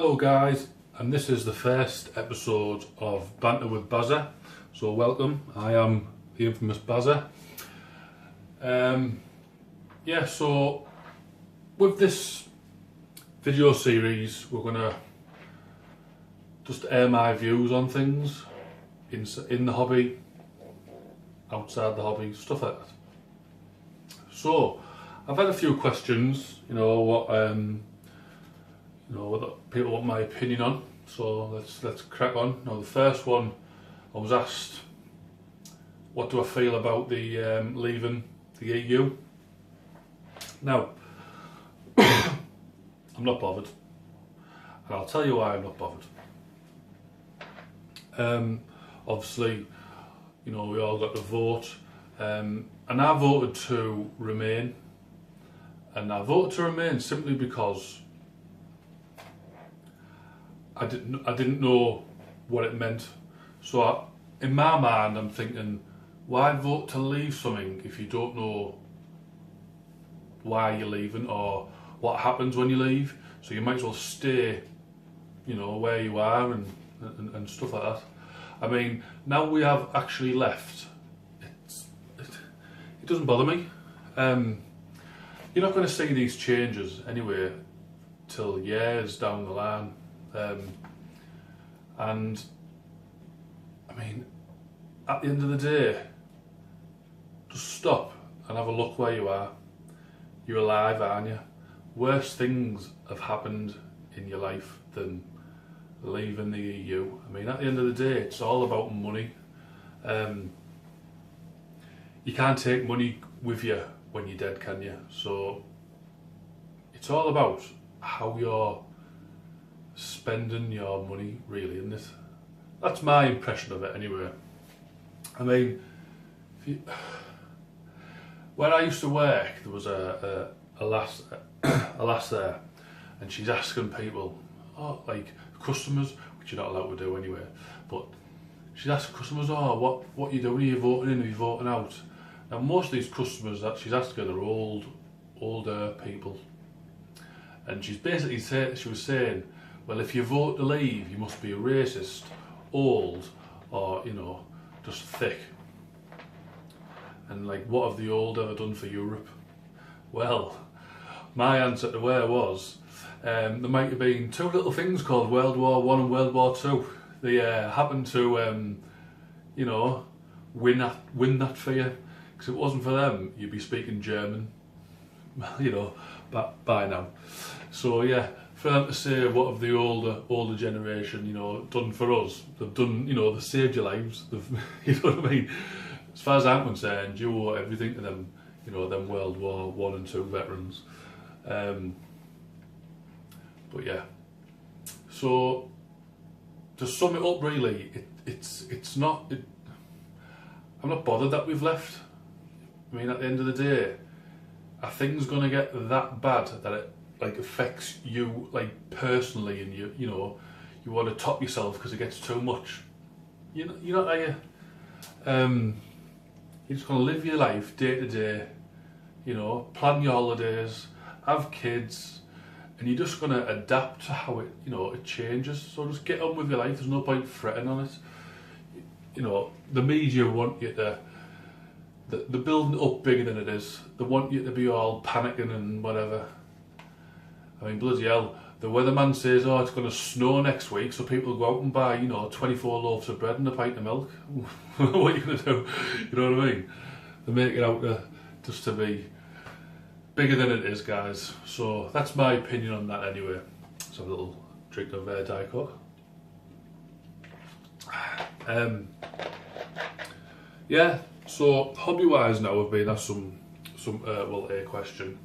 Hello guys, and this is the first episode of Banter with Bazza. So welcome, I am the infamous Bazza. So with this video series we're going to just air my views on things in the hobby, outside the hobby, stuff like that. So I've had a few questions, what people want my opinion on. So let's crack on. Now the first one, I was asked, what do I feel about the leaving the EU? Now, I'm not bothered, and I'll tell you why I'm not bothered. Obviously, we all got to vote, and I voted to remain, and I voted to remain simply because I didn't know what it meant. So in my mind, I'm thinking, why vote to leave something if you don't know why you're leaving or what happens when you leave? So you might as well stay, where you are and stuff like that. I mean, now we have actually left, it doesn't bother me. You're not going to see these changes anyway till years down the line. And I mean, at the end of the day, just stop and have a look where you are. You're alive, aren't you? Worse things have happened in your life than leaving the EU. I mean, at the end of the day, it's all about money. You can't take money with you when you're dead, can you? So it's all about how you're spending your money, really, isn't it? That's my impression of it anyway. I mean, where I used to work, there was a lass there, and she's asking people, customers, which you're not allowed to do anyway, but she's asking customers, what you doing? Are you voting in? Are you voting out? Now most of these customers that she's asking are older people, and she's basically she was saying, well, if you vote to leave, you must be a racist, old, or just thick. And what have the old ever done for Europe? Well, my answer to her was, there might have been two little things called World War I and World War II. They happened to, win that for you. Because if it wasn't for them, you'd be speaking German, by now. So yeah, for them to say what have the older generation, done for us, they've done, they've saved your lives. You know what I mean? As far as I'm concerned, you owe everything to them, them World War I and II veterans. But yeah, so to sum it up, really, it's not. I'm not bothered that we've left. I mean, at the end of the day, are things going to get that bad that it affects you personally, and you want to top yourself because it gets too much? You're not like you're just going to live your life day to day, plan your holidays, have kids, and you're just going to adapt to how it it changes. So just get on with your life. There's no point fretting on it. The media want you to, they're building it up bigger than it is. They want you to be all panicking and whatever. I mean, bloody hell, the weatherman says, it's going to snow next week, so people go out and buy, 24 loaves of bread and a pint of milk. What are you going to do? You know what I mean? They make it out just to be bigger than it is, guys. So that's my opinion on that anyway. Let's have a little drink of Diet Coke. Yeah, so hobby-wise now I've been asked a question.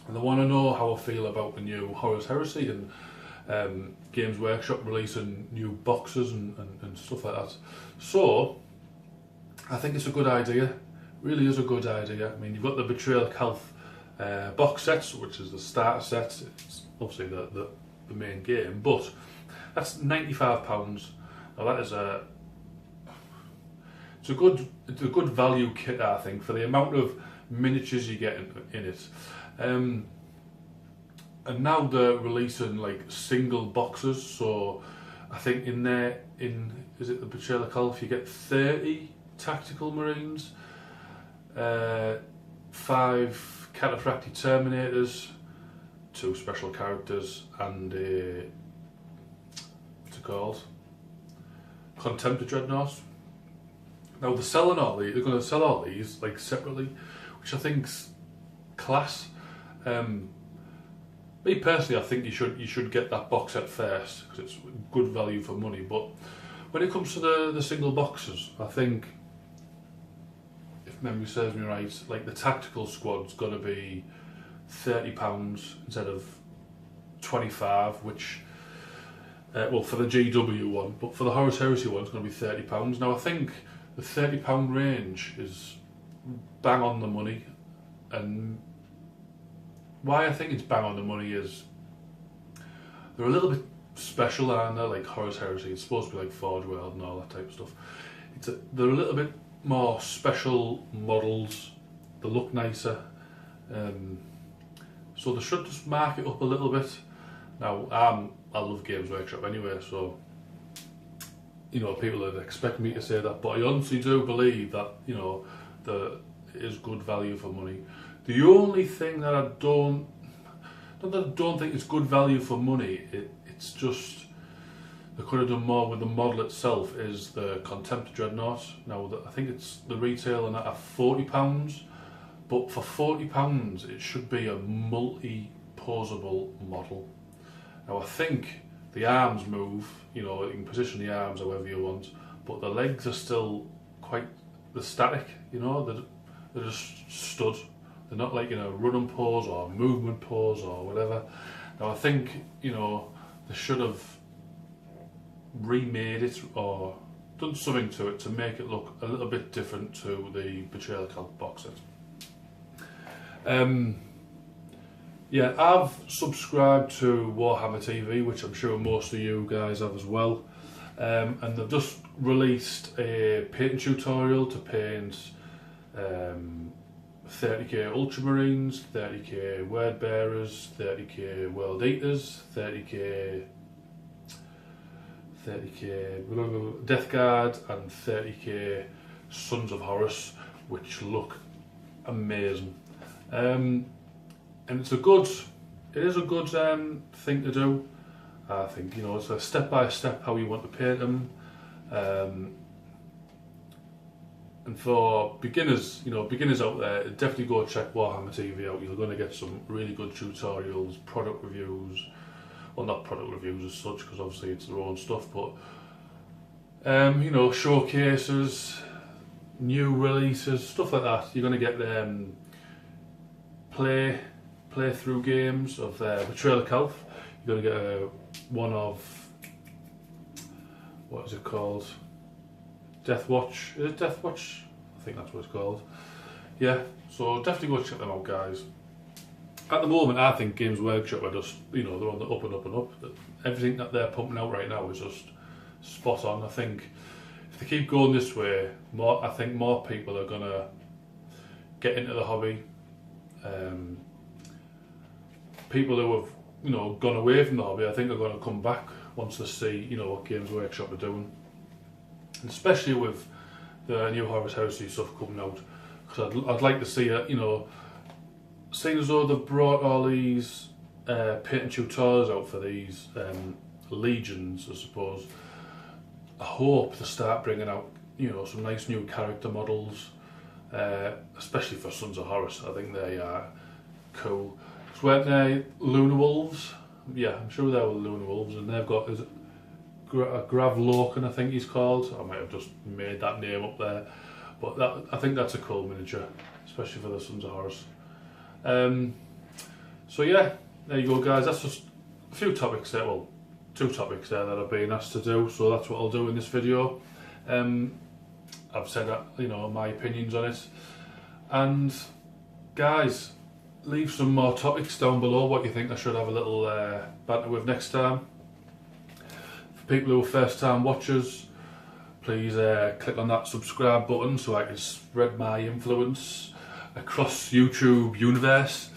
And they want to know how I feel about the new Horus Heresy and Games Workshop releasing new boxes and stuff like that. So, I think it's a good idea. Really is a good idea. I mean, you've got the Betrayal Calth box sets, which is the starter set. It's obviously the main game, but that's £95. Now that is it's a good value kit, I think, for the amount of miniatures you get in it. and now they're releasing like single boxes. So I think in there, is it the Betrayal of Caliph, you get 30 tactical marines, 5 cataphractic terminators, 2 special characters, and what's it called? Contempt of Dreadnoughts. Now they're selling all these. They're going to sell all these like separately, which I think's class. Me personally, I think you should get that box set first because it's good value for money. But when it comes to the single boxes, I think, if memory serves me right, like the tactical squad's got to be £30 instead of 25, which well, for the GW one, but for the Horus Heresy one, it's going to be £30. Now I think the £30 range is bang on the money, and why I think it's bang on the money is they're a little bit special, aren't they? Like Horus Heresy, it's supposed to be like Forge World and all that type of stuff. They're a little bit more special models. They look nicer, so they should just mark it up a little bit. Now I love Games Workshop anyway, so you know people would expect me to say that, but I honestly do believe that that it is good value for money. The only thing that I don't think it's good value for money, it's just they could have done more with the model itself, is the Contempt of Dreadnoughts. Now I think it's the retailing at £40, but for £40 it should be a multi-posable model. Now I think the arms move, you can position the arms however you want, but the legs are still they're static, they're just stood. They're not like running pose or movement pose or whatever. Now I think they should have remade it or done something to it to make it look a little bit different to the Betrayal of Caliph box set. Yeah, I've subscribed to Warhammer TV, which I'm sure most of you guys have as well, and they've just released a painting tutorial to paint 30k Ultramarines, 30k Word Bearers, 30k World Eaters, 30k Death Guard, and 30k Sons of Horus, which look amazing. And it is a good thing to do. I think it's a step by step how you want to paint them. And for beginners, beginners out there, definitely go check Warhammer TV out. You're going to get some really good tutorials, product reviews. Well, not product reviews as such, because obviously it's their own stuff, but showcases, new releases, stuff like that. You're going to get playthrough games of Betrayal of Caliph. You're going to get one of, what is it called? Death Watch. Is it Death Watch? I think that's what it's called. Yeah, so definitely go check them out, guys. At the moment, I think Games Workshop are just, they're on the up and up and up. Everything that they're pumping out right now is just spot on. I think if they keep going this way, I think more people are going to get into the hobby. People who have, gone away from the hobby, I think are going to come back once they see, what Games Workshop are doing. And especially with the new Horus Heresy stuff coming out, because I'd like to see it, seeing as though they've brought all these painting tutorials out for these legions, I suppose. I hope to start bringing out, some nice new character models, especially for Sons of Horus. I think they are cool. So weren't they Lunar Wolves? Yeah, I'm sure they were Lunar Wolves, and they've got Grav Lorcan, I think he's called. I might have just made that name up there, but I think that's a cool miniature, especially for the Sons of Horus. So yeah, there you go, guys. That's just a few topics there, well, 2 topics there that I've been asked to do, so that's what I'll do in this video. I've said that, my opinions on it, and guys, leave some more topics down below what you think I should have a little banter with next time. For people who are first time watchers, please click on that subscribe button so I can spread my influence across YouTube universe.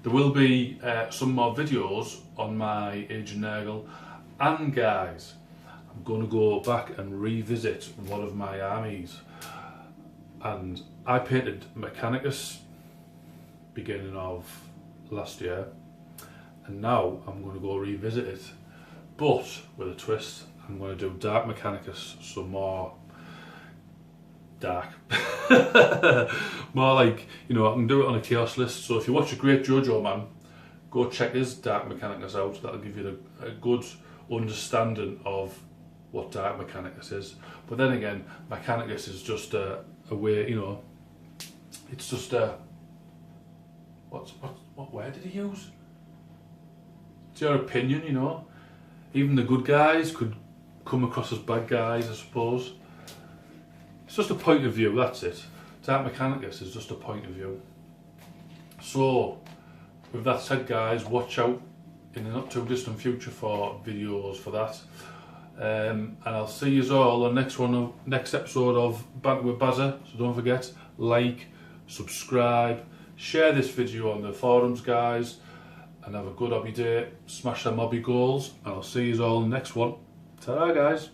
there will be some more videos on my Agent Nurgle, and guys, I'm going to go back and revisit one of my armies, and I painted Mechanicus beginning of last year, and now I'm going to go revisit it, but with a twist. I'm going to do Dark Mechanicus, some more dark. More like, you know, I can do it on a chaos list. So if you watch a Great Jojo Man, go check his Dark Mechanicus out. That'll give you a good understanding of what Dark Mechanicus is. But then again, Mechanicus is just a way, you know, it's just a, what word did he use? It's your opinion, you know. Even the good guys could come across as bad guys, I suppose. It's just a point of view, that's it. Dark Mechanicus is just a point of view. So, with that said, guys, watch out in the not too distant future for videos for that. And I'll see you all on the next episode of Banter with Bazza. So don't forget, like, subscribe, share this video on the forums, guys, and have a good hobby day. Smash them hobby goals, and I'll see you all in the next one. Ta-ra, guys.